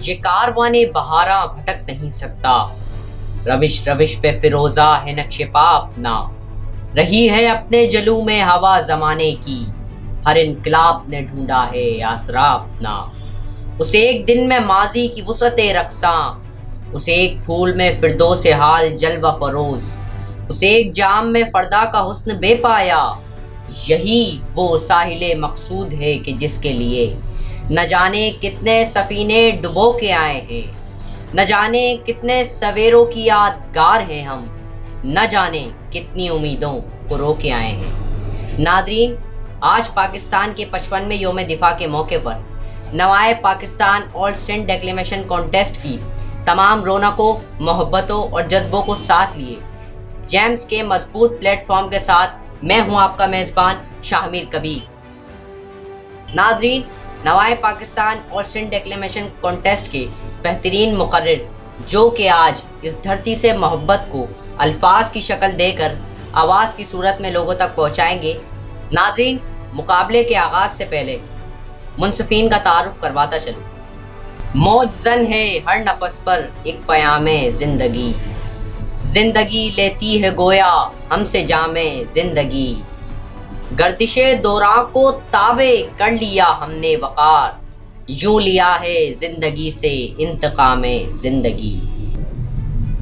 یہ کاروانے بہاراں بھٹک نہیں سکتا، روش روش پہ فروزہ ہے نقش پا اپنا، رہی ہے اپنے جلو میں ہوا زمانے کی، ہر انقلاب نے ڈھونڈا ہے آسرا اپنا، اسے ایک دن میں ماضی کی وسعت رقصاں، اسے ایک پھول میں فردوس حال جلوہ فروز، اسے ایک جام میں فردا کا حسن بے پایا، یہی وہ ساحل مقصود ہے کہ جس کے لیے نہ جانے کتنے سفینے ڈبو کے آئے ہیں، نہ جانے کتنے سویروں کی یادگار ہیں ہم، نہ جانے کتنی امیدوں کو رو کے آئے ہیں۔ ناظرین، آج پاکستان کے 55ویں یوم دفاع کے موقع پر نوائے پاکستان آل سینٹ ڈیکلیمیشن کانٹیسٹ کی تمام رونقوں، محبتوں اور جذبوں کو ساتھ لیے جیمز کے مضبوط پلیٹ فارم کے ساتھ میں ہوں آپ کا میزبان شاہمیر کبیر۔ ناظرین، نوائے پاکستان آل سینٹ ڈیکلیمیشن کانٹیسٹ کے بہترین مقرر جو کہ آج اس دھرتی سے محبت کو الفاظ کی شکل دے کر آواز کی صورت میں لوگوں تک پہنچائیں گے۔ ناظرین، مقابلے کے آغاز سے پہلے منصفین کا تعارف کرواتا چلوں۔ موج زن ہے ہر نفس پر ایک پیام زندگی، زندگی لیتی ہے گویا ہم سے جام زندگی، گردش دوراں کو تابع کر لیا ہم نے وقار، یوں لیا ہے زندگی سے انتقام زندگی۔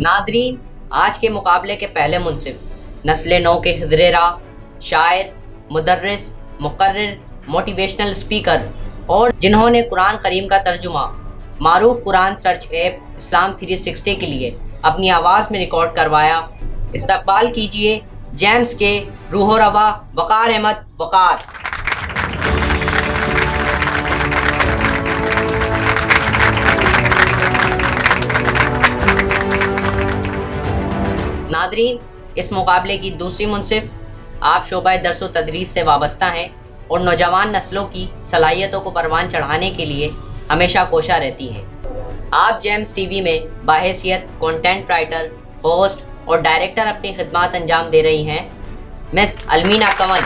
ناظرین، آج کے مقابلے کے پہلے منصف نسل نو کے خضر راہ، شاعر، مدرس، مقرر، موٹیویشنل اسپیکر اور جنہوں نے قرآن کریم کا ترجمہ معروف قرآن سرچ ایپ اسلام 360 کے لیے اپنی آواز میں ریکارڈ کروایا۔ استقبال کیجئے جیمز کے روح و رواں وقار احمد وقار۔ ناظرین، اس مقابلے کی دوسری منصف آپ شعبہ درس و تدریس سے وابستہ ہیں اور نوجوان نسلوں کی صلاحیتوں کو پروان چڑھانے کے لیے ہمیشہ کوشاں رہتی ہیں۔ آپ جیمز ٹی وی میں باحیثیت کنٹینٹ رائٹر، ہوسٹ اور ڈائریکٹر اپنی خدمات انجام دے رہی ہیں مس المینا کنول۔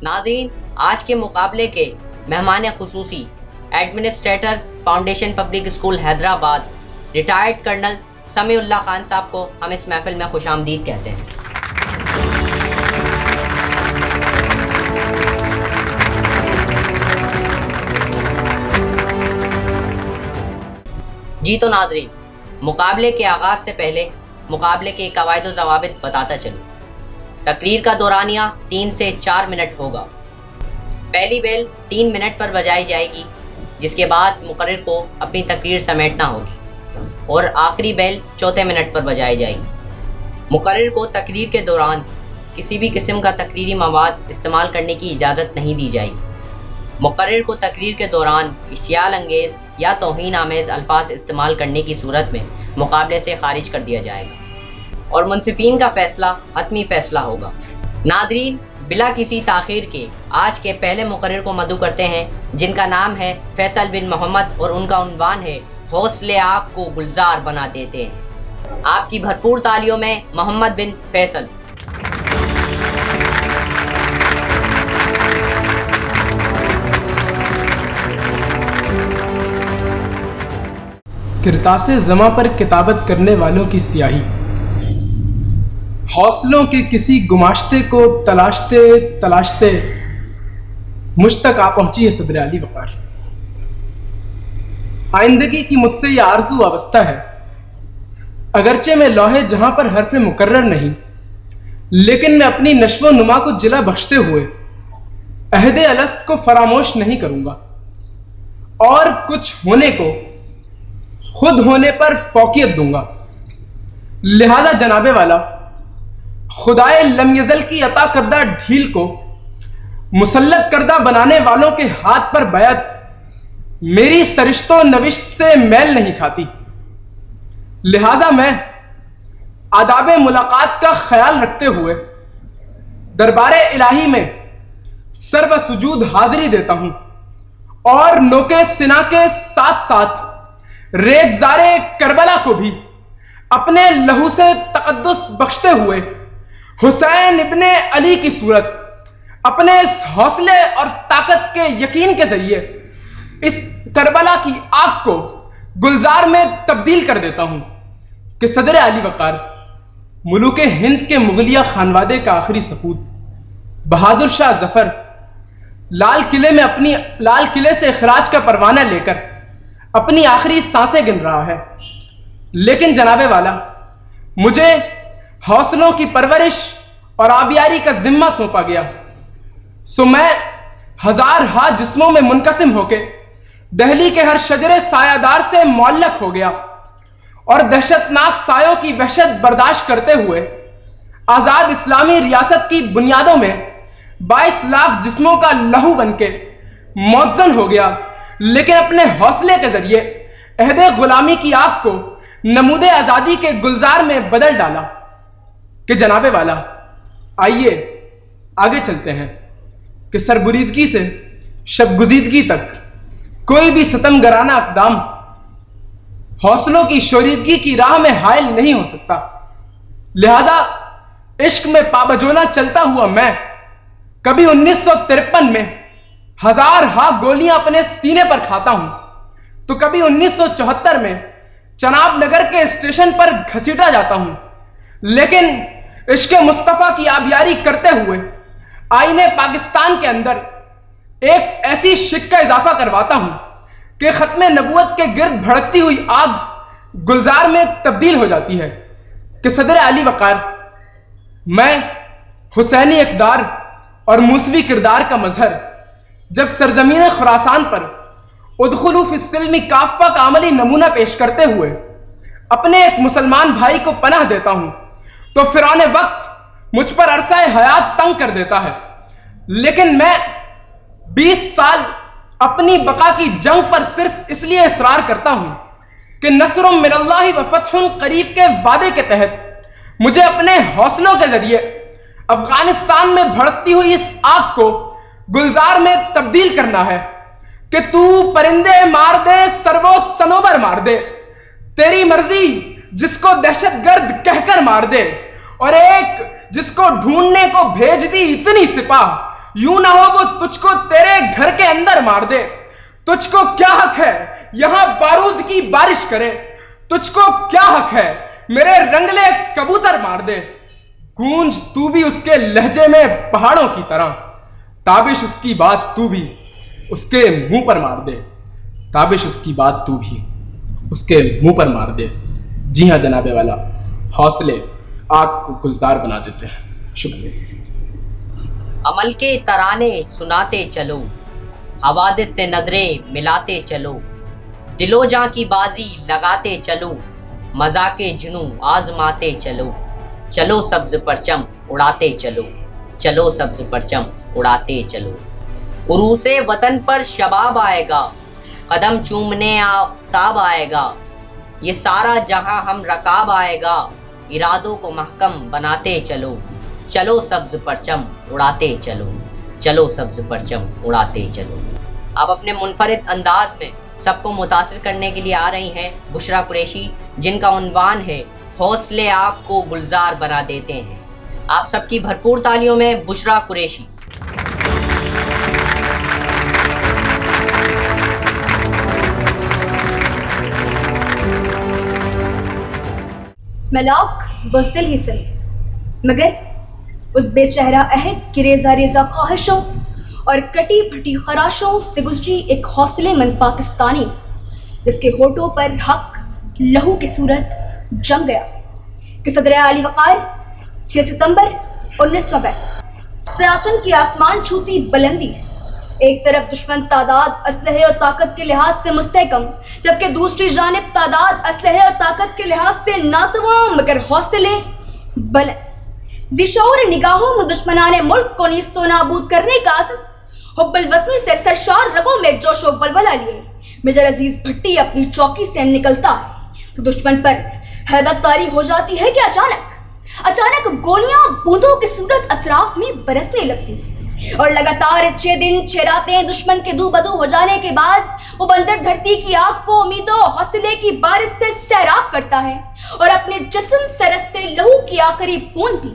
ناظرین، آج کے مقابلے کے مہمان خصوصی administrator foundation public school Hyderabad retired colonel Samiullah Khan صاحب کو ہم اس محفل میں خوش آمدید کہتے ہیں۔ جی تو ناظرین، مقابلے کے آغاز سے پہلے مقابلے کے قواعد و ضوابط بتاتا چلوں۔ تقریر کا دورانیہ 3 سے 4 منٹ ہوگا۔ پہلی بیل 3 منٹ پر بجائی جائے گی، جس کے بعد مقرر کو اپنی تقریر سمیٹنا ہوگی اور آخری بیل 4 منٹ پر بجائی جائے گی۔ مقرر کو تقریر کے دوران کسی بھی قسم کا تقریری مواد استعمال کرنے کی اجازت نہیں دی جائے گی۔ مقرر کو تقریر کے دوران اشتعال انگیز یا توہین آمیز الفاظ استعمال کرنے کی صورت میں مقابلے سے خارج کر دیا جائے گا اور منصفین کا فیصلہ حتمی فیصلہ ہوگا۔ ناظرین، بلا کسی تاخیر کے آج کے پہلے مقرر کو مدعو کرتے ہیں، جن کا نام ہے فیصل بن محمد اور ان کا عنوان ہے حوصلے آگ کو گلزار بنا دیتے ہیں۔ آپ کی بھرپور تالیوں میں محمد بن فیصل۔ کرتاس زماں پر کتابت کرنے والوں کی سیاہی، حوصلوں کے کسی گماشتے کو تلاشتے تلاشتے مجھ تک آ پہنچی ہے صدر علی وقار۔ آئندگی کی مجھ سے یہ آرزو وابستہ ہے، اگرچہ میں لوح جہاں پر حرف مقرر نہیں، لیکن میں اپنی نشو و نما کو جلا بخشتے ہوئے عہد الست کو فراموش نہیں کروں گا اور کچھ ہونے کو خود ہونے پر فوقیت دوں گا۔ لہذا جناب والا، خدائے لم یزل کی عطا کردہ ڈھیل کو مسلط کردہ بنانے والوں کے ہاتھ پر بیعت میری سرشت و نوشت سے میل نہیں کھاتی، لہذا میں آداب ملاقات کا خیال رکھتے ہوئے دربار الہی میں سر و سجود حاضری دیتا ہوں اور نوکے سنا کے ساتھ ساتھ ریگزارے کربلا کو بھی اپنے لہو سے تقدس بخشتے ہوئے حسین ابن علی کی صورت اپنے اس حوصلے اور طاقت کے یقین کے ذریعے اس کربلا کی آگ کو گلزار میں تبدیل کر دیتا ہوں کہ صدر علی وقار ملوک ہند کے مغلیہ خانوادے کا آخری سپوت بہادر شاہ ظفر لال قلعے سے اخراج کا پروانہ لے کر اپنی آخری سانسیں گن رہا ہے، لیکن جناب والا مجھے حوصلوں کی پرورش اور آبیاری کا ذمہ سونپا گیا، سو میں ہزار ہاتھ جسموں میں منقسم ہو کے دہلی کے ہر شجرے سایہ دار سے معلق ہو گیا اور دہشت ناک سایوں کی وحشت برداشت کرتے ہوئے آزاد اسلامی ریاست کی بنیادوں میں 22 لاکھ جسموں کا لہو بن کے موزن ہو گیا، لیکن اپنے حوصلے کے ذریعے عہد غلامی کی آگ کو نمود آزادی کے گلزار میں بدل ڈالا کہ جناب والا آئیے آگے چلتے ہیں کہ سربریدگی سے شب گزیدگی تک کوئی بھی ستم گرانہ اقدام حوصلوں کی شوریدگی کی راہ میں حائل نہیں ہو سکتا، لہذا عشق میں پابجولہ چلتا ہوا میں کبھی 1953 میں 1000 ہاتھ گولیاں اپنے سینے پر کھاتا ہوں تو کبھی 1974 میں چناب نگر کے اسٹیشن پر گھسیٹا جاتا ہوں، لیکن عشق مصطفیٰ کی آبیاری کرتے ہوئے آئین پاکستان کے اندر ایک ایسی شک کا اضافہ کرواتا ہوں کہ ختم نبوت کے گرد بھڑکتی ہوئی آگ گلزار میں تبدیل ہو جاتی ہے کہ صدر علی وقار میں حسینی اقدار اور موسوی کردار کا مظہر جب سرزمین خراسان پر ادخلوا فی السلم کافہ کا عملی نمونہ پیش کرتے ہوئے اپنے ایک مسلمان بھائی کو پناہ دیتا ہوں تو فرعون وقت مجھ پر عرصہ حیات تنگ کر دیتا ہے، لیکن میں 20 سال اپنی بقا کی جنگ پر صرف اس لیے اصرار کرتا ہوں کہ نصر من اللہ و فتح قریب کے وعدے کے تحت مجھے اپنے حوصلوں کے ذریعے افغانستان میں بھڑکتی ہوئی اس آگ کو گلزار میں تبدیل کرنا ہے کہ تو پرندے مار دے سرو سنوبر مار دے، تیری مرضی جس کو دہشت گرد کہہ کر مار دے، اور ایک جس کو ڈھونڈنے کو بھیج دی اتنی سپاہ، یوں نہ ہو وہ تجھ کو تیرے گھر کے اندر مار دے۔ تجھ کو کیا حق ہے یہاں بارود کی بارش کرے، تجھ کو کیا حق ہے میرے رنگلے کبوتر مار دے، گونج تو بھی اس کے لہجے میں پہاڑوں کی طرح، تابش اس کی بات تو بھی اس کے منہ پر مار دے، تابش اس کی بات تو بھی اس کے منہ پر مار دے۔ جی ہاں جناب والا، حوصلے آگ کو گلزار بنا دیتے ہیں۔ شکریہ۔ عمل کے ترانے سناتے چلو، حوادث سے نظریں ملاتے چلو، دل و جاں کی بازی لگاتے چلو، مذاق جنوں آزماتے چلو، چلو سبز پرچم اڑاتے چلو، چلو سبز پرچم اڑاتے چلو۔ عروس وطن پر شباب آئے گا، قدم چومنے آفتاب آئے گا، یہ سارا جہاں ہم رکاب آئے گا، ارادوں کو محکم بناتے چلو، چلو سبز پرچم اڑاتے چلو، چلو سبز پرچم اڑاتے چلو۔ اب اپنے منفرد انداز میں سب کو متاثر کرنے کے لیے آ رہی ہیں بشریٰ قریشی، جن کا عنوان ہے حوصلے آگ کو گلزار بنا دیتے ہیں۔ آپ سب کی بھرپور تالیوں میں بشریٰ قریشی۔ ملاک بزدل ہی سن، مگر اس بے چہرہ عہد کی ریزہ ریزہ خواہشوں اور کٹی پھٹی خراشوں سے گزری ایک حوصلے مند پاکستانی جس کے ہونٹوں پر حق لہو کی صورت جم گیا کہ صدر علی وقار 6 ستمبر 1962۔ سیاشن کی آسمان چھوتی بلندی ہے، ایک طرف دشمن تعداد اسلحے اور طاقت کے لحاظ سے مستحکم، جبکہ دوسری جانب تعداد اسلحے اور طاقت کے لحاظ سے ناتواں مگر حوصلے بلند، ذی شعور نگاہوں میں دشمنان ملک کو نیست و نابود کرنے کا عزم، حب الوطنی سے سرشار رگوں میں جوش و ولولہ لیے میجر عزیز بھٹی اپنی چوکی سے نکلتا ہے تو دشمن پر ہیبت طاری ہو جاتی ہے کہ اچانک گولیاں بوندوں کی صورت اطراف میں برسنے لگتی ہیں، اور لگاتار 6 دن 6 راتیں دشمن کے دو بدو ہو جانے کے بعد وہ بنجر دھرتی کی آگ کو امید و حوصلے کی بارش سے سیراب کرتا ہے، اور اپنے جسم سے رستے لہو کی آخری بوند بھی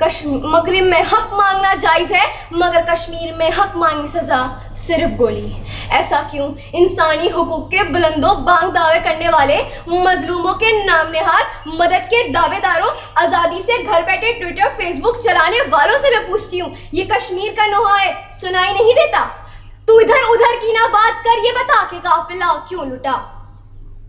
مغرب میں حق مانگنا جائز ہے مگر کشمیر میں حق مانگنے سزا صرف گولی. ایسا کیوں؟ انسانی حقوق کے بلند و بانگ دعوے کرنے والے، مظلوموں کے نام نہاد مدد کے دعوے داروں، آزادی سے گھر بیٹھے ٹویٹر فیس بک چلانے والوں سے میں پوچھتی ہوں، یہ کشمیر کا نوحہ ہے، سنائی نہیں دیتا؟ تو ادھر ادھر کی نہ بات کر، یہ بتا کہ قافلہ کیوں لٹا.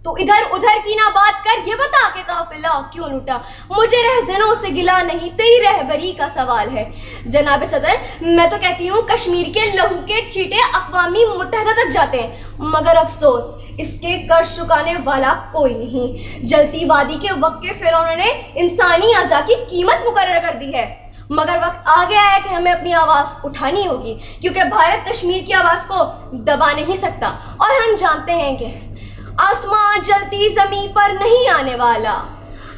تو ادھر ادھر کی نہ بات کر، یہ بتا کہ قافلہ کیوں لٹا. مجھے رہزنوں سے گلا نہیں، تیری رہبری کا سوال ہے. جناب صدر، میں تو کہتی ہوں کشمیر کے لہو کے چھیٹے اقوام متحدہ تک جاتے ہیں، مگر افسوس اس کے قرض چکانے والا کوئی نہیں. جلتی وادی کے وقت کے فرعونوں نے انسانی اعضاء کی قیمت مقرر کر دی ہے، مگر وقت آ گیا ہے کہ ہمیں اپنی آواز اٹھانی ہوگی، کیونکہ بھارت کشمیر کی آواز کو دبا نہیں سکتا. اور ہم جانتے ہیں کہ آسمان جلتی زمین پر نہیں آنے والا،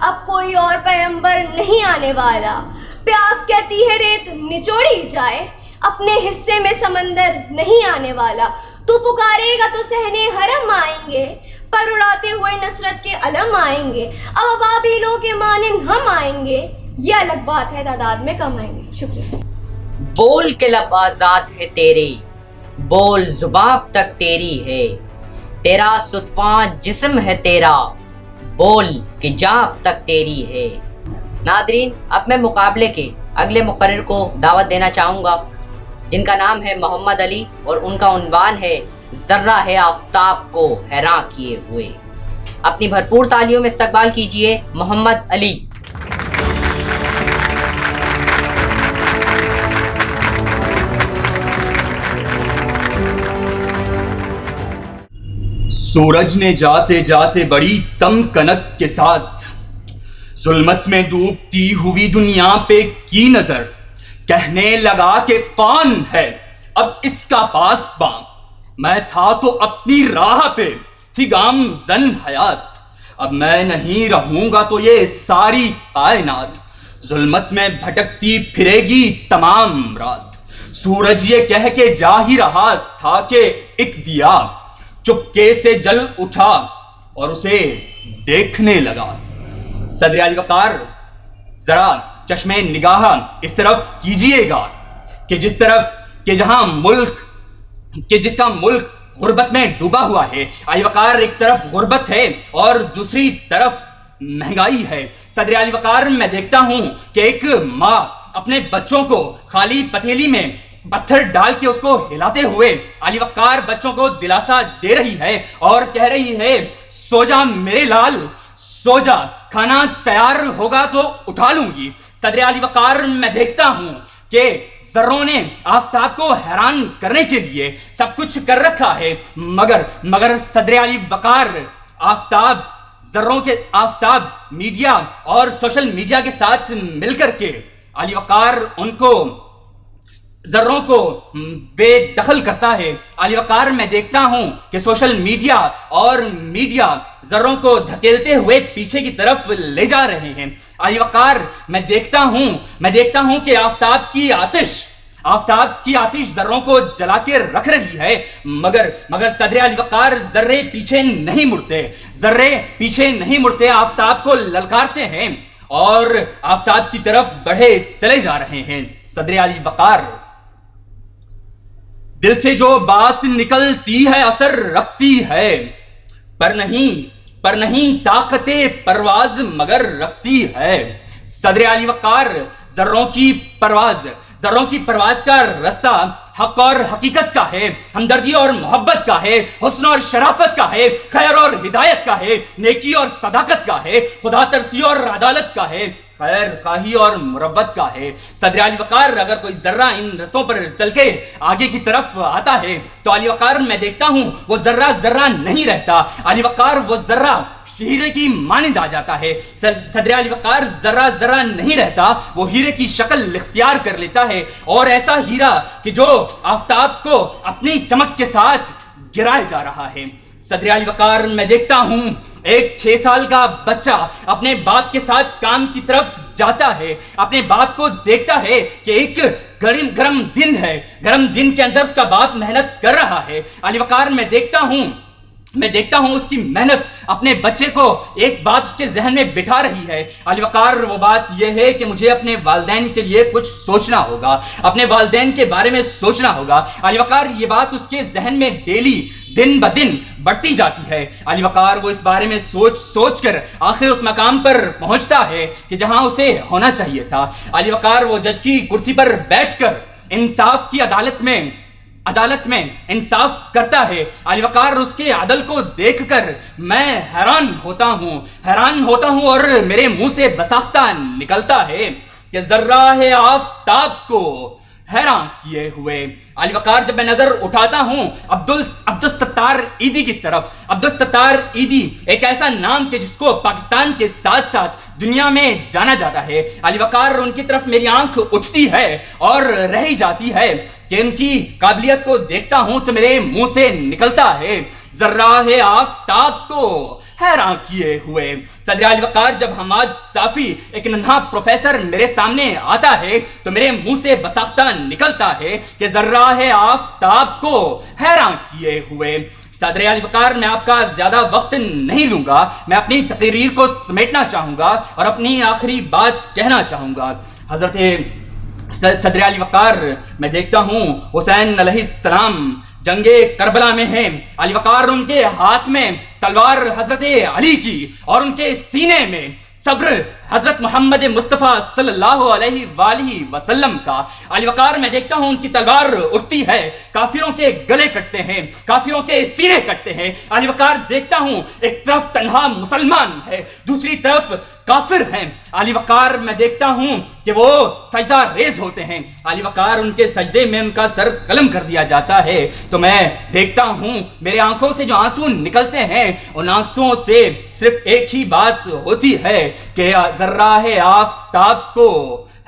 اب کوئی اور پیغمبر نہیں آنے والا. پیاس کہتی ہے ریت نچوڑی جائے، اپنے حصے میں سمندر نہیں آنے والا. تو پکارے گا تو صحنے حرم آئیں گے، پر اڑاتے ہوئے نصرت کے علم آئیں گے. اب ابابیلوں کے مانند ہم آئیں گے، یہ الگ بات ہے تعداد میں کم آئیں گے. شکریہ. بول کے لب آزاد ہے تیرے، بول زباں تک تیری ہے، تیرا ستواں جسم ہے تیرا، بول کہ جاں تک تیری ہے. ناظرین، اب میں مقابلے کے اگلے مقرر کو دعوت دینا چاہوں گا، جن کا نام ہے محمد علی اور ان کا عنوان ہے ذرہ ہے آفتاب کو حیران کیے ہوئے. اپنی بھرپور تالیوں میں استقبال کیجئے محمد علی. سورج نے جاتے جاتے بڑی تم کنک کے ساتھ ظلمت میں ڈوبتی ہوئی دنیا پہ کی نظر، کہنے لگا کہ کون ہے اب اس کا پاسباں. میں تھا تو اپنی راہ پہ تھی گامزن حیات، اب میں نہیں رہوں گا تو یہ ساری کائنات ظلمت میں بھٹکتی پھرے گی تمام رات. سورج یہ کہہ کے جا ہی رہا تھا کہ ایک دیا چپکے سے جل اٹھا اور اسے دیکھنے لگا. صدر علی وقار، ذرا چشمے نگاہ اس طرف کیجئے گا کہ جس طرف کہ جہاں جس کا ملک غربت میں ڈوبا ہوا ہے. علی وقار، ایک طرف غربت ہے اور دوسری طرف مہنگائی ہے. صدر علی وقار، میں دیکھتا ہوں کہ ایک ماں اپنے بچوں کو خالی پتیلی میں پتھر ڈال کے اس کو ہلاتے ہوئے علی وقار بچوں کو دلاسا دے رہی ہے اور کہہ رہی ہے، سو جا میرے لال، سو جا، کھانا تیار ہوگا تو اٹھا لوں گی. صدر علی وقار، میں دیکھتا ہوں کہ ذروں نے آفتاب کو حیران کرنے کے لیے سب کچھ کر رکھا ہے، مگر صدر علی وقار، آفتاب میڈیا اور سوشل میڈیا کے ساتھ مل کر کے علی وقار ان کو ذروں کو بے دخل کرتا ہے. علی وقار، میں دیکھتا ہوں کہ سوشل میڈیا اور میڈیا ذروں کو دھکیلتے ہوئے پیچھے کی طرف لے جا رہے ہیں. علی وقار، میں دیکھتا ہوں کہ آفتاب کی آتش ذروں کو جلا کے رکھ رہی ہے، مگر صدر علی وقار، ذرے پیچھے نہیں مڑتے، آفتاب کو للکارتے ہیں اور آفتاب کی طرف بڑھے چلے جا رہے ہیں. صدر علی وقار، دل سے جو بات نکلتی ہے اثر رکھتی ہے، پر نہیں طاقت پرواز مگر رکھتی ہے. صدر علی وقار، ذروں کی پرواز کا رستہ حق اور حقیقت کا ہے، ہمدردی اور محبت کا ہے، حسن اور شرافت کا ہے، خیر اور ہدایت کا ہے، نیکی اور صداقت کا ہے، خدا ترسی اور عدالت کا ہے، خیر خواہی اور مروت کا ہے. صدر علی وقار، اگر کوئی ذرہ ان رستوں پر چل کے آگے کی طرف آتا ہے تو علی وقار، میں دیکھتا ہوں وہ ذرہ نہیں رہتا. علی وقار، وہ ذرہ ہیرے کی مانند آ جاتا ہے. صدر علی وقار، ذرہ نہیں رہتا، وہ ہیرے کی شکل اختیار کر لیتا ہے، اور ایسا ہیرا کہ جو آفتاب کو اپنی چمک کے ساتھ گرائے جا رہا ہے. صدر علی وقار، میں دیکھتا ہوں ایک 6 سال کا بچہ اپنے باپ کے ساتھ کام کی طرف جاتا ہے، اپنے باپ کو دیکھتا ہے کہ ایک گرم دن ہے، گرم دن کے اندر اس کا باپ محنت کر رہا ہے. علی وقار، میں دیکھتا ہوں میں دیکھتا ہوں اس کی محنت اپنے بچے کو ایک بات اس کے ذہن میں بٹھا رہی ہے علی وقار، وہ بات یہ ہے کہ مجھے اپنے والدین کے لیے کچھ سوچنا ہوگا، اپنے والدین کے بارے میں سوچنا ہوگا۔ علی وقار یہ بات اس کے ذہن میں ڈیلی دن بدن بڑھتی جاتی ہے۔ علی وقار وہ اس بارے میں سوچ کر آخر اس مقام پر پہنچتا ہے کہ جہاں اسے ہونا چاہیے تھا۔ علی وقار وہ جج کی کرسی پر بیٹھ کر انصاف کی عدالت میں انصاف کرتا ہے۔ علی وقار اس کے عدل کو دیکھ کر میں حیران ہوتا ہوں اور میرے منہ سے بساختہ نکلتا ہے کہ ذرہ آفتاب کو حیران کیے ہوئے۔ علی وقار جب میں نظر اٹھاتا ہوں عبدالستار ایدی کی طرف، عبدالستار ایدی ایک ایسا نام کہ جس کو پاکستان کے ساتھ ساتھ دنیا میں جانا جاتا ہے۔ علی وقار ان کی طرف میری آنکھ اٹھتی ہے اور رہ جاتی ہے کہ ان کی قابلیت کو دیکھتا ہوں تو میرے منہ سے نکلتا ہے ذرہ آفتاب کو حیران کیے ہوئے۔ صدر علی وقار جب حماد صافی ایک ننھا پروفیسر میرے سامنے آتا ہے تو میرے منہ سے بساختہ نکلتا ہے کہ ذرہ آفتاب کو حیران کیے ہوئے۔ صدر علی وقار میں آپ کا زیادہ وقت نہیں لوں گا، میں اپنی تقریر کو سمیٹنا چاہوں گا اور اپنی آخری بات کہنا چاہوں گا۔ حضرت صدر علی وقار میں دیکھتا ہوں حسین علیہ السلام جنگ کربلا میں ہیں، علی وقار ان کے ہاتھ میں تلوار حضرت علی کی اور ان کے سینے میں صبر حضرت محمد مصطفیٰ صلی اللہ علیہ وآلہ وسلم کا۔ علی وقار میں دیکھتا ہوں ان کی تلوار اٹھتی ہے، کافروں کے گلے کٹتے ہیں، کافروں کے سینے کٹتے ہیں۔ علی وقار دیکھتا ہوں ایک طرف تنہا مسلمان ہے، دوسری طرف کافر ہیں۔ علی وقار میں دیکھتا ہوں کہ وہ سجدہ ریز ہوتے ہیں، علی وقار ان کے سجدے میں ان کا سر قلم کر دیا جاتا ہے تو میں دیکھتا ہوں میرے آنکھوں سے جو آنسو نکلتے ہیں ان آنسوؤں سے صرف ایک ہی بات ہوتی ہے کہ ذرہ آفتاب کو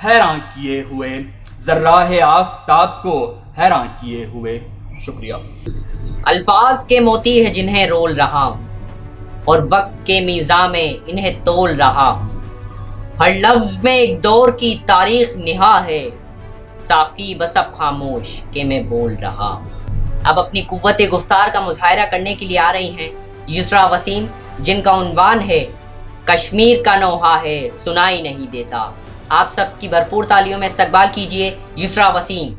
حیران کیے ہوئے، ذرہ آفتاب کو حیران کیے ہوئے۔ شکریہ۔ الفاظ کے موتی ہے جنہیں رول رہا ہوں اور وقت کے میزان میں انہیں تول رہا ہوں، ہر لفظ میں ایک دور کی تاریخ نہا ہے، ساقی بس اب خاموش کہ میں بول رہا ہوں۔ اب اپنی قوت گفتار کا مظاہرہ کرنے کے لیے آ رہی ہیں یسریٰ وسیم، جن کا عنوان ہے کشمیر کا نوحہ ہے سنائی نہیں دیتا۔ آپ سب کی بھرپور تالیوں میں استقبال کیجیے یسریٰ وسیم۔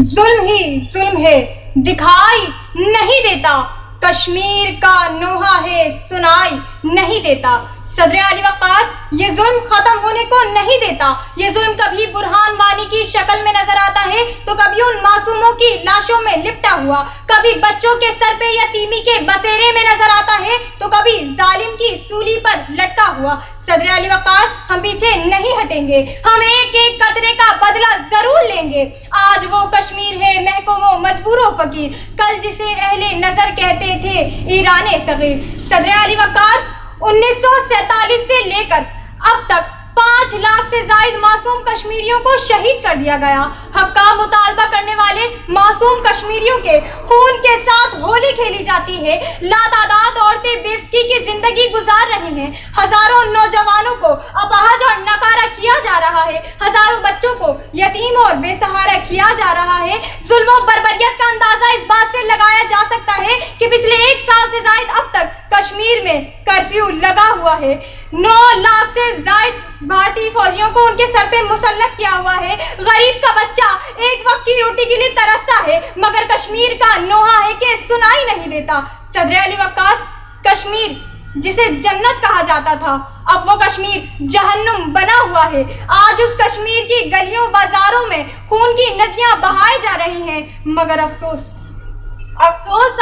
ظلم ہی ظلم ہے دکھائی نہیں دیتا، کشمیر کا نوحہ ہے سنائی نہیں دیتا۔ صدر علی وقار یہ ظلم ختم ہونے کو نہیں دیتا۔ یہ ظلم کبھی برہان وانی کی شکل میں نظر آتا ہے تو کبھی ان معصوموں کی لاشوں میں لپٹا ہوا، کبھی بچوں کے سر پہ یتیمی کے بسیرے میں نظر آتا ہے تو کبھی ظالم کی سولی پر لٹکا ہوا۔ صدر علی وقار ہم پیچھے نہیں ہٹیں گے، ہم ایک ایک قطرے کا بدلہ ضرور لیں گے۔ آج وہ کشمیر ہے محکوم و مجبور و فقیر، کل جسے اہل نظر کہتے تھے ایران صغیر۔ صدر علی وقار 1947 سے لے کر اب تک 5 لاکھ سے زائد معصوم کشمیریوں کو شہید کر دیا گیا۔ حق کا مطالبہ کرنے والے معصوم کشمیریوں کے خون کے ساتھ ہولی کھیلی جاتی ہے۔ لاتعداد عورتیں بے وقتی کی زندگی گزار رہی ہیں، ہزاروں نوجوانوں کو اپاہج اور ناکارہ کیا جا رہا ہے، ہزاروں بچوں کو یتیم اور بے سہارا کیا جا رہا ہے۔ ظلم و بربریت کا اندازہ اس بات سے لگایا جا سکتا ہے کہ پچھلے 1 سال سے زائد اب تک کشمیر میں کرفیو لگا ہوا ہے۔ 9 لاکھ سے زائد بھارتی فوجیوں کو ان کے سر پہ مسلط کیا ہوا ہے۔ غریب کا بچہ ایک وقت کی روٹی کے لیے ترستا ہے مگر کشمیر کا نوحہ ہے کہ سنائی نہیں دیتا۔ صدر علی وقار کشمیر جسے جنت کہا جاتا تھا اب وہ کشمیر جہنم بنا ہوا ہے۔ آج اس کشمیر کی گلیوں بازاروں میں خون کی ندیاں بہائی جا رہی ہیں مگر افسوس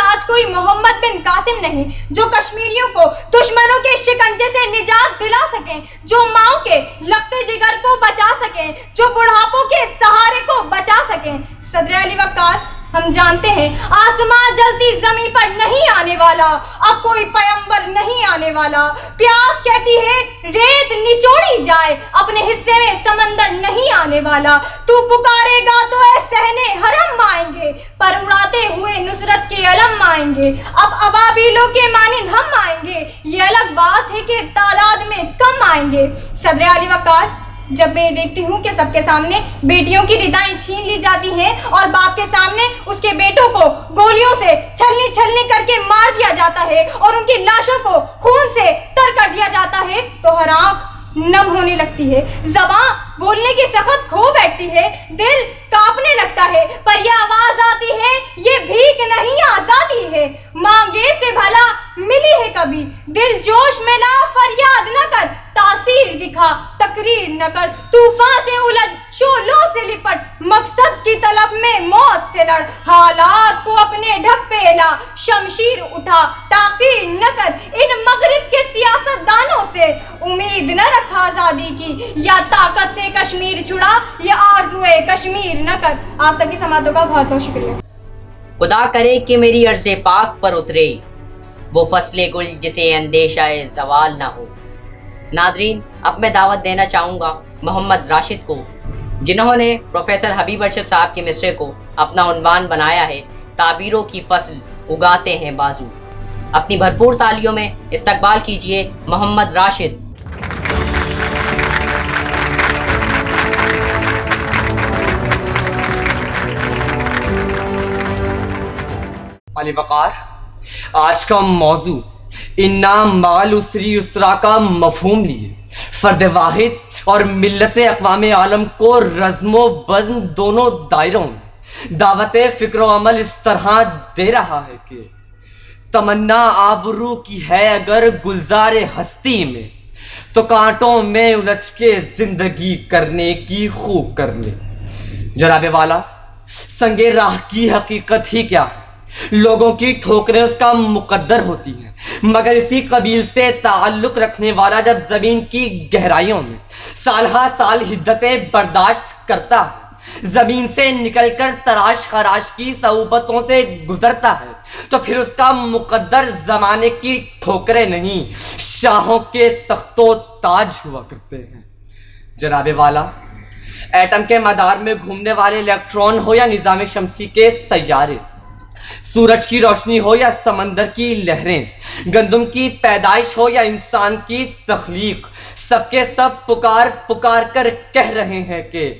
آج کوئی محمد بن قاسم نہیں جو کشمیریوں کو دشمنوں کے شکنجے سے نجات دلا سکیں، جو ماؤں کے لختے جگر کو بچا سکیں، جو بڑھاپوں کے سہارے کو بچا سکیں۔ صدر علی وقار ہم جانتے ہیں آسمان جلتی زمین پر نہیں آنے والا، اب کوئی پیغمبر نہیں آنے والا۔ پیاس کہتی ہے ریت نچوڑی جائے، اپنے حصے میں سمندر نہیں آنے والا۔ تو پکارے گا تو اے صحنے حرم آئیں گے، پر اڑاتے ہوئے نصرت کے علم آئیں گے۔ اب ابابیلوں کے مانند ہم آئیں گے، یہ الگ بات ہے کہ تعداد میں کم آئیں گے۔ صدر علی وقار، جب میں دیکھتی ہوں کہ سب کے سامنے بیٹیوں کی ردائیں چھین لی جاتی ہیں اور باپ کے سامنے اس کے بیٹوں کو گولیوں سے چھلنی چھلنی کر کے مار دیا جاتا ہے اور ان کی لاشوں کو خون سے تر کر دیا جاتا ہے، تو ہر آنکھ نم ہونے لگتی ہے، زبان بولنے کی سخت کھو بیٹھتی ہے، دل کانپنے لگتا ہے، پر یہ آواز آتی ہے، یہ بھیک نہیں آزادی ہے، مانگے سے بھلا ملی ہے کبھی، دل جوش میں لا فریاد نہ کر، تاثیر دکھا تقریر نہ کر، طوفان سے الجھ شعلوں سے لپٹ، مقصد کی طلب میں موت سے لڑ، حالات کو اپنے ڈھب پہ لا، شمشیر اٹھا تاخیر نہ کر، ان مغرب کے سیاست دانوں سے امید نہ رکھ آزادی کی، یا طاقت سے کشمیر چھڑا، یا آرزوئے کشمیر نہ کر۔ آپ سب کی سماعتوں کا بہت بہت شکریہ۔ خدا کرے کہ میری عرض پاک پر اترے وہ فصل گل جسے اندیشہ زوال نہ ہو۔ ناظرین، اب میں دعوت دینا چاہوں گا محمد راشد کو، جنہوں نے پروفیسر حبیب ارشد صاحب کے مصرے کو اپنا عنوان بنایا ہے تعبیروں کی فصل اگاتے ہیں بازو۔ اپنی بھرپور تالیوں میں استقبال کیجئے محمد راشد۔ علی وقار، آج کا موضوع انا مال اسری یسرا کا مفہوم لیے فرد واحد اور ملت اقوام عالم کو رزم و بزم دونوں دائروں میں دعوت فکر و عمل اس طرح دے رہا ہے کہ تمنا آبرو کی ہے اگر گلزار ہستی میں، تو کانٹوں میں الجھ کے زندگی کرنے کی خوب کر لے۔ جناب والا، سنگ راہ کی حقیقت ہی کیا ہے؟ لوگوں کی ٹھوکریں اس کا مقدر ہوتی ہیں، مگر اسی قبیل سے تعلق رکھنے والا جب زمین کی گہرائیوں میں سال ہا سال حدتیں برداشت کرتا ہے، زمین سے نکل کر تراش خراش کی صعوبتوں سے گزرتا ہے، تو پھر اس کا مقدر زمانے کی ٹھوکریں نہیں، شاہوں کے تخت و تاج ہوا کرتے ہیں۔ جناب والا، ایٹم کے مدار میں گھومنے والے الیکٹران ہو یا نظام شمسی کے سیارے، سورج کی روشنی ہو یا سمندر کی لہریں، گندم کی پیدائش ہو یا انسان کی تخلیق، سب کے سب پکار پکار کر کہہ رہے ہیں کہ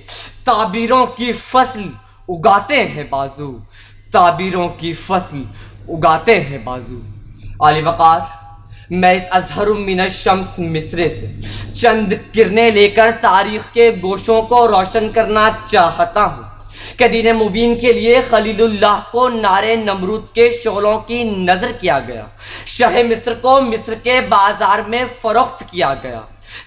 تعبیروں کی فصل اگاتے ہیں بازو، تعبیروں کی فصل اگاتے ہیں بازو۔ علی وقار، میں اس اظہر من الشمس مصرے سے چند کرنیں لے کر تاریخ کے گوشوں کو روشن کرنا چاہتا ہوں کہ دین مبین کے لیے خلیل اللہ کو نارے نمرود کے شعلوں کی نظر کیا گیا، شاہ مصر کو مصر کے بازار میں فروخت کیا گیا،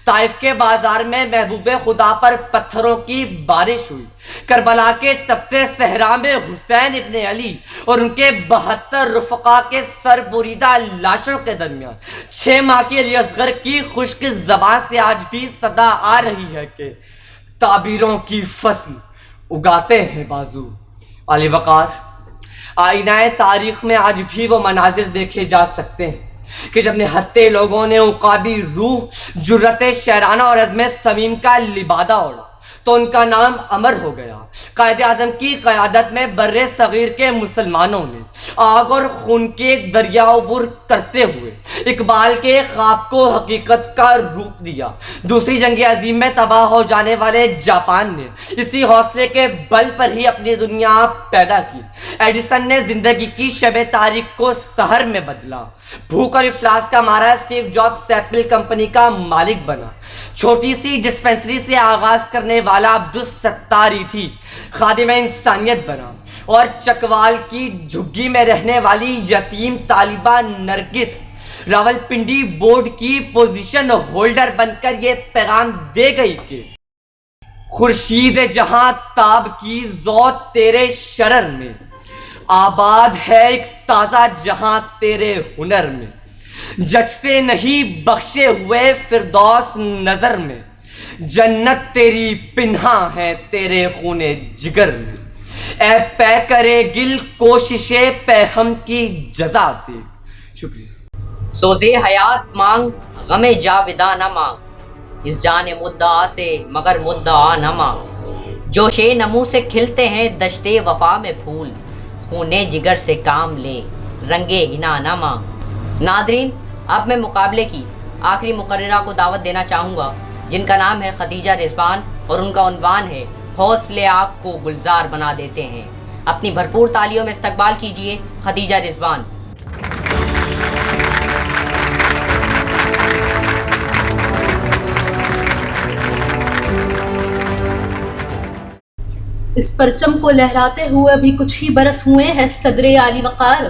طائف کے بازار میں محبوب خدا پر پتھروں کی بارش ہوئی، کربلا کے تپتے صحرا میں حسین ابن علی اور ان کے 72 رفقا کے سر بریدہ لاشوں کے درمیان 6 ماہ کے علی اصغر کی خشک زبان سے آج بھی صدا آ رہی ہے کہ تعبیروں کی فصل اگاتے ہیں بازو۔ علی وقار، آئینہ تاریخ میں آج بھی وہ مناظر دیکھے جا سکتے ہیں کہ جب نہتے لوگوں نے عقابی روح، جرت شیرانہ اور عزم صمیم کا لبادہ اوڑھا تو ان کا نام امر ہو گیا۔ قائد اعظم کی قیادت میں بر صغیر کے مسلمانوں نے آگ اور خون کے دریا عبور کرتے ہوئے اقبال کے خواب کو حقیقت کا روپ دیا۔ دوسری جنگ عظیم میں تباہ ہو جانے والے جاپان نے اسی حوصلے کے بل پر ہی اپنی دنیا پیدا کی۔ ایڈیسن نے زندگی کی شب تاریک کو سحر میں بدلا۔ بھوک اور افلاس کا مارا اسٹیو جابز ایپل کمپنی کا مالک بنا۔ چھوٹی سی ڈسپنسری سے آغاز کرنے والا عبدالستاری تھی خادم انسانیت بنا، اور چکوال کی جھگی میں رہنے والی یتیم طالبہ نرگس راول پنڈی بورڈ کی پوزیشن ہولڈر بن کر یہ پیغام دے گئی کہ خورشید جہاں تاب کی ذوق تیرے شرر میں، آباد ہے ایک تازہ جہاں تیرے ہنر میں، جچتے نہیں بخشے ہوئے فردوس نظر میں، جنت تیری پنہا ہے تیرے خون جگر میں، اے پے کرے گل کوشش پے ہم کی جزا دے۔ شکریہ۔ سوزے حیات مانگ غم جاوداں نہ مانگ، اس جان مدعا سے مگر مدعا نہ مانگ، جوشے نمو سے کھلتے ہیں دشتے وفا میں پھول، خونے جگر سے کام لے رنگے ہنا نہ مانگ۔ ناظرین، اب میں مقابلے کی آخری مقررہ کو دعوت دینا چاہوں گا جن کا نام ہے خدیجہ رضوان اور ان کا عنوان ہے حوصلے آگ کو گلزار بنا دیتے ہیں۔ اپنی بھرپور تالیوں میں استقبال کیجیے خدیجہ رضوان۔ اس پرچم کو لہراتے ہوئے ابھی کچھ ہی برس ہوئے ہیں صدر عالی وقار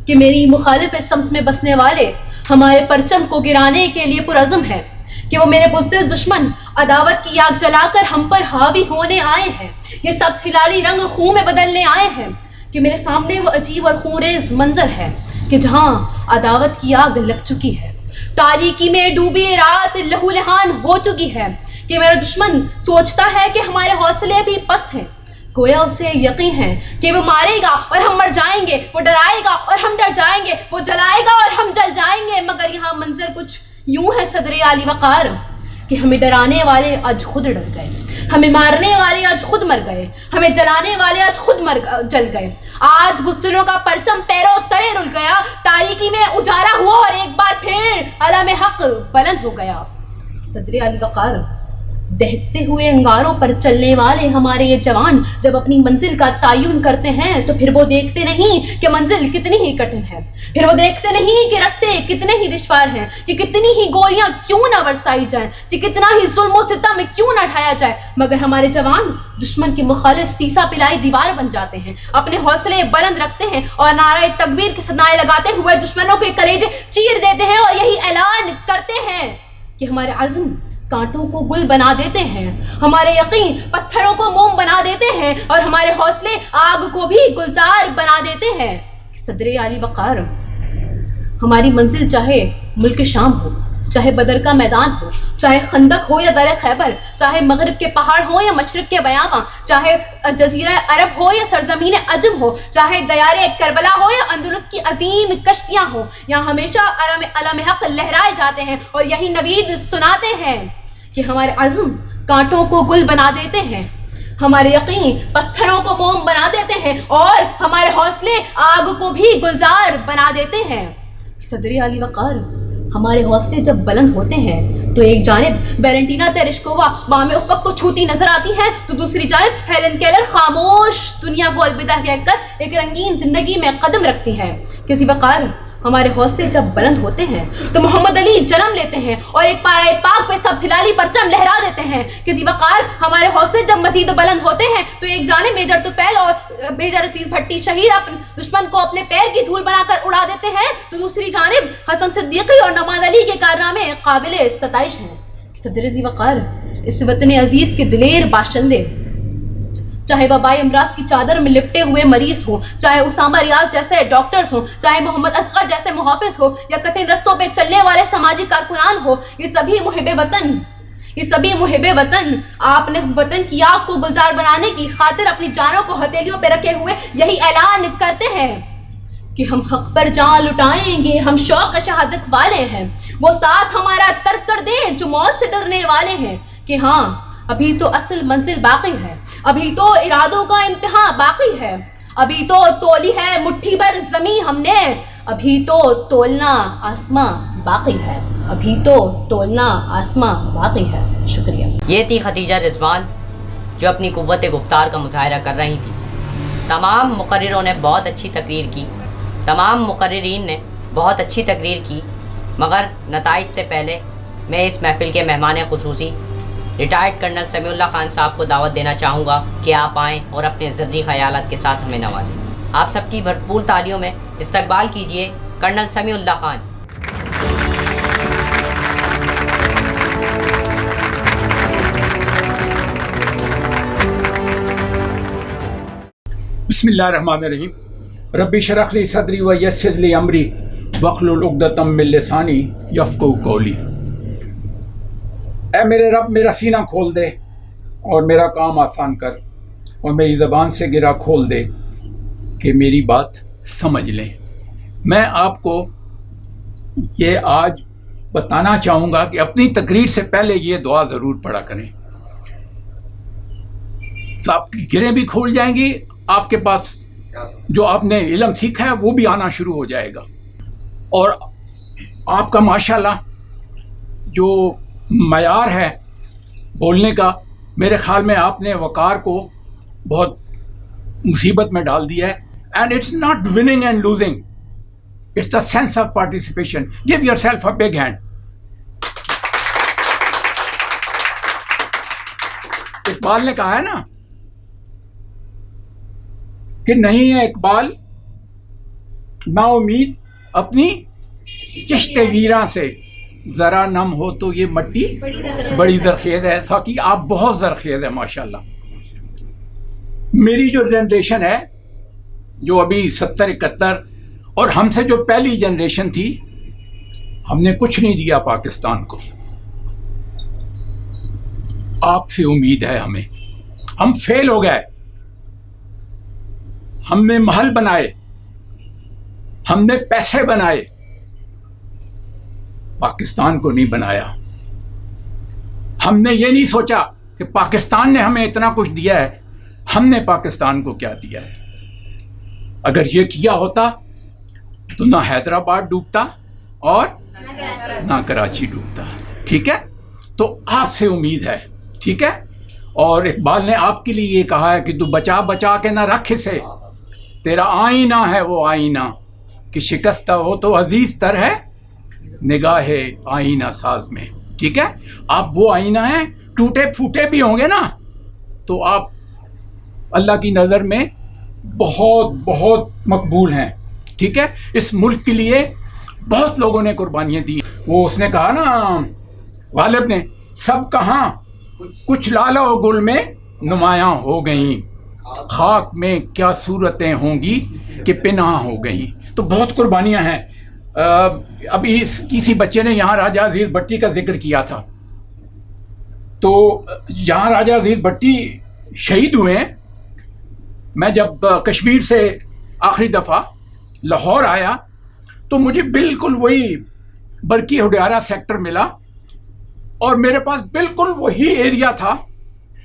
کہ میری مخالف سمت میں بسنے والے ہمارے پرچم کو گرانے کے لیے پرعزم ہیں، کہ وہ میرے بزدل دشمن عداوت کی آگ جلا کر ہم پر حاوی ہونے آئے ہیں، یہ سب ہلالی رنگ خون میں بدلنے آئے ہیں، کہ میرے سامنے وہ عجیب اور خونریز منظر ہے کہ جہاں عداوت کی آگ لگ چکی ہے، تاریکی میں ڈوبی رات لہو لہان ہو چکی ہے، کہ میرا دشمن سوچتا ہے کہ ہمارے حوصلے بھی پست ہیں، گویا اسے یقین ہے کہ وہ مارے گا اور ہم مر جائیں گے، وہ ڈرائے گا اور ہم ڈر جائیں گے، وہ جلائے گا اور ہم جل جائیں گے، مگر یہاں منظر کچھ یوں ہے صدر عالی وقار کہ ہمیں ڈرانے والے آج خود ڈر گئے، ہمیں مارنے والے آج خود مر گئے، ہمیں جلانے والے آج خود جل گئے، آج بزدلوں کا پرچم پیروں تلے رل گیا، تاریکی میں اجالا ہوا اور ایک بار پھر علم حق بلند ہو گیا۔ صدر عالی وقار، دہتے ہوئے انگاروں پر چلنے والے ہمارے یہ جوان جب اپنی منزل کا تعین کرتے ہیں تو پھر وہ دیکھتے نہیں کہ منزل کتنی ہی کٹن ہے، پھر وہ دیکھتے نہیں کہ رستے کتنے ہی دشوار ہیں، کہ کتنی ہی گولیاں کیوں نہ برسائی جائیں، کہ کتنا ہی ظلم و ستم کیوں نہ ڈھایا جائے، مگر ہمارے جوان دشمن کے مخالف سیسا پلائی دیوار بن جاتے ہیں، اپنے حوصلے بلند رکھتے ہیں اور نعرہ تکبیر کے نعرے لگاتے ہوئے دشمنوں کے کلیجے چیر دیتے ہیں اور یہی اعلان کرتے ہیں کہ ہمارے عزم کانٹوں کو گل بنا دیتے ہیں، ہمارے یقین پتھروں کو موم بنا دیتے ہیں اور ہمارے حوصلے آگ کو بھی گلزار بنا دیتے ہیں۔ صدر عالی وقار، ہماری منزل چاہے ملک شام ہو، چاہے بدر کا میدان ہو، چاہے خندق ہو یا در خیبر، چاہے مغرب کے پہاڑ ہو یا مشرق کے بیاباں، چاہے جزیرہ عرب ہو یا سرزمین عجم ہو، چاہے دیار کربلا ہو یا اندلس کی عظیم کشتیاں ہو، یہاں ہمیشہ علم حق لہرائے جاتے ہیں اور یہی نوید سناتے ہیں کہ ہمارے عزم کانٹوں کو گل بنا دیتے ہیں، ہمارے یقین پتھروں کو موم بنا دیتے ہیں اور ہمارے حوصلے آگ کو بھی گلزار بنا دیتے ہیں۔ صدر عالی وقار، ہمارے حوصلے جب بلند ہوتے ہیں تو ایک جانب ویلنٹینا تیرشکووا بام افق کو چھوتی نظر آتی ہیں تو دوسری جانب ہیلن کیلر خاموش دنیا کو الوداع کہہ کر ایک رنگین زندگی میں قدم رکھتی ہے۔ کسی وقار، ہمارے حوصلے جب بلند ہوتے ہیں تو محمد علی جنم لیتے ہیں اور ایک پارہ پاک پہ سب ہلالی پرچم لہرا دیتے ہیں۔ کسی وقار، ہمارے حوصلے جب مزید بلند ہوتے ہیں تو ایک جانب میجر طفیل اور میجر عزیز بھٹی شہید اپنے دشمن کو اپنے پیر کی دھول بنا کر اڑا دیتے ہیں تو دوسری جانب حسن صدیقی اور نواز علی کے کارنامے قابل ستائش ہیں۔ صدر ذی وقار، اس وطن عزیز کے دلیر باشندے، چاہے وبائی امراض کی چادر میں لپٹے ہوئے مریض ہوں، چاہے اسامہ ریاض جیسے ڈاکٹرز ہوں، چاہے محمد اصغر جیسے محافظ ہو یا کٹھن رستوں پہ چلنے والے سماجی کارکنان ہو، یہ سبھی محب وطن آپ نے وطن کی آگ کو گلزار بنانے کی خاطر اپنی جانوں کو ہتھیلیوں پہ رکھے ہوئے یہی اعلان کرتے ہیں کہ ہم حق پر جان لٹائیں گے، ہم شوق شہادت والے ہیں، وہ ساتھ ہمارا ترک کر دیں جو موت سے ڈرنے والے ہیں، کہ ہاں ابھی تو اصل منزل باقی ہے، ابھی تو ارادوں کا امتحان باقی ہے، ابھی تو تولی ہے مٹھی بھر زمین ہم نے، ابھی تو تولنا آسماں باقی ہے، ابھی تو تولنا آسماں باقی ہے۔ شکریہ۔ یہ تھی خدیجہ رضوان جو اپنی قوت گفتار کا مظاہرہ کر رہی تھی۔ تمام مقرروں نے بہت اچھی تقریر کی، تمام مقررین نے بہت اچھی تقریر کی، مگر نتائج سے پہلے میں اس محفل کے مہمان خصوصی retired colonel Samiullah Khan صاحب کو دعوت دینا چاہوں گا کہ آپ آئیں اور اپنے ذری خیالات کے ساتھ ہمیں نوازیں۔ آپ سب کی بھرپور تالیوں میں استقبال کیجیے کرنل سمیع اللہ خان۔ بسم اللہ الرحمن الرحیم۔ ربی اشرح لی صدری ویسر لی امری واحلل عقدۃ من لسانی یفقہوا قولی۔ اے میرے رب، میرا سینہ کھول دے اور میرا کام آسان کر، اور میری زبان سے گرا کھول دے کہ میری بات سمجھ لیں۔ میں آپ کو یہ آج بتانا چاہوں گا کہ اپنی تقریر سے پہلے یہ دعا ضرور پڑھا کریں، آپ کی گریں بھی کھول جائیں گی، آپ کے پاس جو آپ نے علم سیکھا ہے وہ بھی آنا شروع ہو جائے گا، اور آپ کا ماشاءاللہ جو معیار ہے بولنے کا. میرے خیال میں آپ نے وقار کو بہت مصیبت میں ڈال دیا ہے. And it's not winning and losing, it's the sense of participation. Give yourself a big hand. Iqbal نے کہا ہے نا کہ نہیں ہے اقبال نا امید اپنی کشت ویراں سے, ذرا نم ہو تو یہ مٹی بڑی زرخیز ہے. ساقی آپ بہت زرخیز ہے ماشاءاللہ. میری جو جنریشن ہے, جو ابھی 70-71 اور ہم سے جو پہلی جنریشن تھی, ہم نے کچھ نہیں دیا پاکستان کو. آپ سے امید ہے ہمیں. ہم فیل ہو گئے. ہم نے محل بنائے, ہم نے پیسے بنائے, پاکستان کو نہیں بنایا. ہم نے یہ نہیں سوچا کہ پاکستان نے ہمیں اتنا کچھ دیا ہے, ہم نے پاکستان کو کیا دیا ہے. اگر یہ کیا ہوتا تو نہ حیدرآباد ڈوبتا اور نہ کراچی ڈوبتا. ٹھیک ہے, تو آپ سے امید ہے. ٹھیک ہے. اور اقبال نے آپ کے لیے یہ کہا ہے کہ تو بچا بچا کے نہ رکھ اسے, تیرا آئینہ ہے وہ آئینہ کہ شکستہ ہو تو عزیز تر ہے نگاہ آئینہ ساز میں. ٹھیک ہے. آپ وہ آئینہ ہیں, ٹوٹے پھوٹے بھی ہوں گے نا تو آپ اللہ کی نظر میں بہت بہت مقبول ہیں. ٹھیک ہے. اس ملک کے لیے بہت لوگوں نے قربانیاں دی. وہ اس نے کہا نا غالب نے, سب کہاں کچھ لالہ و گل میں نمایاں ہو گئیں, خاک میں کیا صورتیں ہوں گی کہ پنہاں ہو گئیں. تو بہت قربانیاں ہیں. ابھی کسی بچے نے یہاں راجہ عزیز بٹی کا ذکر کیا تھا, تو یہاں راجہ عزیز بٹی شہید ہوئے ہیں. میں جب کشمیر سے آخری دفعہ لاہور آیا تو مجھے بالکل وہی برکی ہڈیارہ سیکٹر ملا, اور میرے پاس بالکل وہی ایریا تھا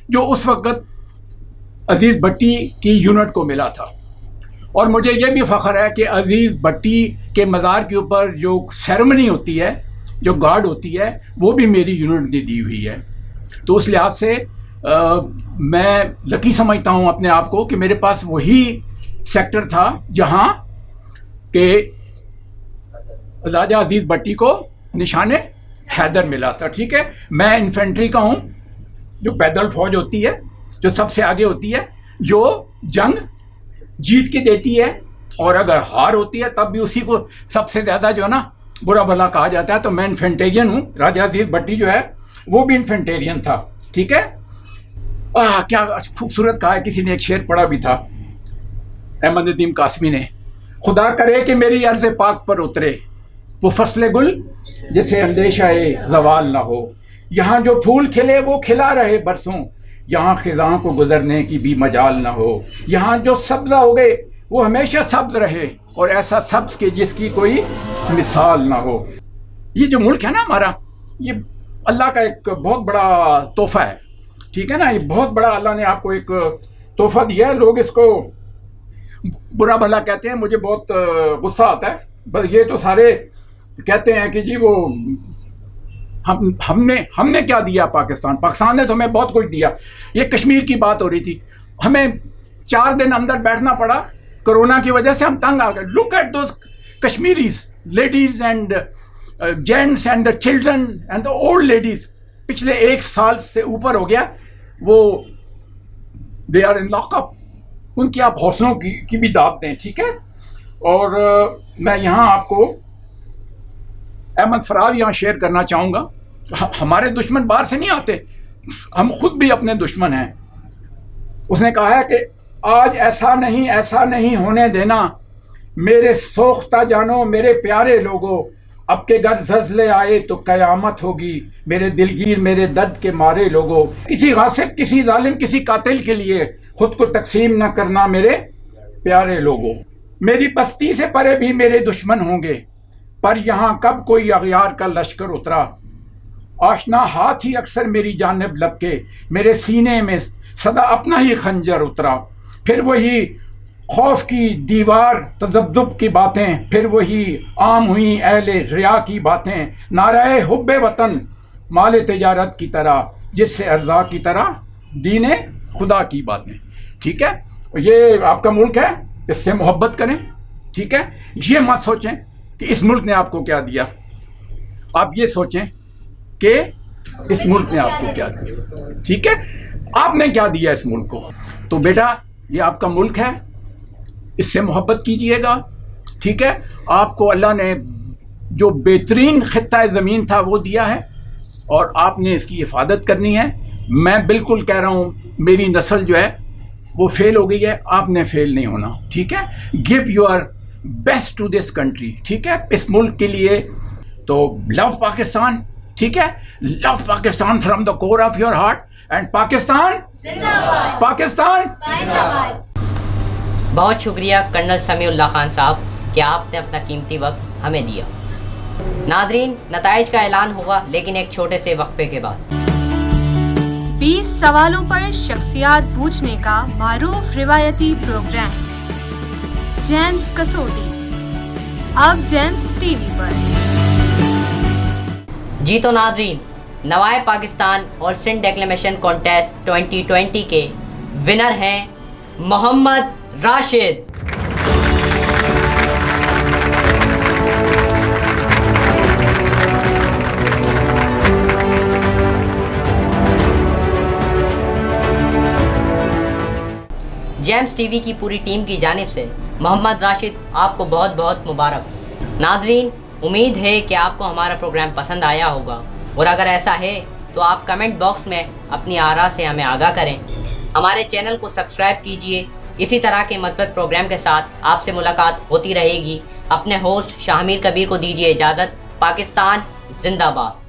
جو اس وقت عزیز بٹی کی یونٹ کو ملا تھا. اور مجھے یہ بھی فخر ہے کہ عزیز بٹی کے مزار کے اوپر جو سیرمنی ہوتی ہے, جو گارڈ ہوتی ہے, وہ بھی میری یونٹ نے دی ہوئی ہے. تو اس لحاظ سے میں لکی سمجھتا ہوں اپنے آپ کو کہ میرے پاس وہی سیکٹر تھا جہاں کہ راجہ عزیز بٹی کو نشان حیدر ملا تھا. ٹھیک ہے. میں انفینٹری کا ہوں, جو پیدل فوج ہوتی ہے, جو سب سے آگے ہوتی ہے, جو جنگ جیت کے دیتی ہے, اور اگر ہار ہوتی ہے تب بھی اسی کو سب سے زیادہ جو ہے نا برا بھلا کہا جاتا ہے. تو میں انفینٹیرین ہوں. راجہ عزیز بٹی جو ہے وہ بھی انفینٹیرین تھا. ٹھیک ہے. کیا خوبصورت کہا ہے, کسی نے ایک شعر پڑھا بھی تھا احمد ندیم قاسمی نے, خدا کرے کہ میری عرض پاک پر اترے وہ فصل گل جسے اندیشہ زوال نہ ہو, یہاں جو پھول کھلے وہ کھلا رہے برسوں, یہاں خزاں کو گزرنے کی بھی مجال نہ ہو, یہاں جو سبزہ ہو گئے وہ ہمیشہ سبز رہے, اور ایسا سبز کہ جس کی کوئی مثال نہ ہو. یہ جو ملک ہے نا ہمارا, یہ اللہ کا ایک بہت بڑا تحفہ ہے. ٹھیک ہے نا. یہ بہت بڑا اللہ نے آپ کو ایک تحفہ دیا ہے. لوگ اس کو برا بھلا کہتے ہیں, مجھے بہت غصہ آتا ہے. بس یہ تو سارے کہتے ہیں کہ جی وہ ہم نے کیا دیا پاکستان نے تو ہمیں بہت کچھ دیا. یہ کشمیر کی بات ہو رہی تھی, ہمیں 4 دن اندر بیٹھنا پڑا کرونا کی وجہ سے, ہم تنگ آ گئے. Look at those Kashmiris, ladies and gents and the children and the old ladies. پچھلے 1 سال سے اوپر ہو گیا, وہ they are in lock up. ان کی آپ حوصلوں کی بھی داد دیں. ٹھیک ہے. اور میں یہاں آپ کو احمد فراز یہاں شیئر کرنا چاہوں گا. ہمارے دشمن باہر سے نہیں آتے, ہم خود بھی اپنے دشمن ہیں. اس نے کہا ہے کہ آج ایسا نہیں ہونے دینا میرے سوختہ جانو میرے پیارے لوگوں, اب کے گھر زلزلے آئے تو قیامت ہوگی میرے دلگیر میرے درد کے مارے لوگوں. کسی غاصب کسی ظالم کسی قاتل کے لیے خود کو تقسیم نہ کرنا میرے پیارے لوگوں. میری بستی سے پرے بھی میرے دشمن ہوں گے, پر یہاں کب کوئی اغیار کا لشکر اترا. آشنا ہاتھ ہی اکثر میری جانب لپکے, میرے سینے میں سدا اپنا ہی خنجر اترا. پھر وہی خوف کی دیوار تذبذب کی باتیں, پھر وہی عام ہوئیں اہل ریا کی باتیں. نعرہ حب وطن مال تجارت کی طرح جس سے ارزا کی طرح دین خدا کی باتیں. ٹھیک ہے, یہ آپ کا ملک ہے, اس سے محبت کریں. ٹھیک ہے, یہ مت سوچیں کہ اس ملک نے آپ کو کیا دیا, آپ یہ سوچیں کہ اس ملک نے آپ کو کیا دیا. ٹھیک ہے, آپ نے کیا دیا اس ملک کو. تو بیٹا یہ آپ کا ملک ہے, اس سے محبت کیجئے گا. ٹھیک ہے, آپ کو اللہ نے جو بہترین خطہ زمین تھا وہ دیا ہے اور آپ نے اس کی حفاظت کرنی ہے. میں بالکل کہہ رہا ہوں میری نسل جو ہے وہ فیل ہو گئی ہے, آپ نے فیل نہیں ہونا. ٹھیک ہے, give your best to this country. ٹھیک ہے, اس ملک کے لیے. تو لو پاکستان. ٹھیک ہے, love Pakistan from the core of your heart. And Pakistan زندہ باد, پاکستان زندہ باد. بہت شکریہ کرنل سمیع اللہ خان صاحب کہ آپ نے اپنا قیمتی وقت ہمیں دیا. ناظرین, نتائج کا اعلان ہوگا لیکن ایک چھوٹے سے وقفے کے بعد. 20 سوالوں پر شخصیات پوچھنے کا معروف روایتی پروگرام جیمز کسوٹی, اب جیمز ٹی وی پر. جی تو ناظرین, نوائے پاکستان اور سندھ ڈیکلیمیشن کانٹیسٹ 2020 کے ونر ہیں محمد راشد. جیمز ٹی وی کی پوری ٹیم کی جانب سے محمد راشد آپ کو بہت بہت مبارک. ناظرین, امید ہے کہ آپ کو ہمارا پروگرام پسند آیا ہوگا, اور اگر ایسا ہے تو آپ کمنٹ باکس میں اپنی آراء سے ہمیں آگاہ کریں. ہمارے چینل کو سبسکرائب کیجئے. اسی طرح کے مثبت پروگرام کے ساتھ آپ سے ملاقات ہوتی رہے گی. اپنے ہوسٹ شاہ میر کبیر کو دیجیے اجازت. پاکستان زندہ باد.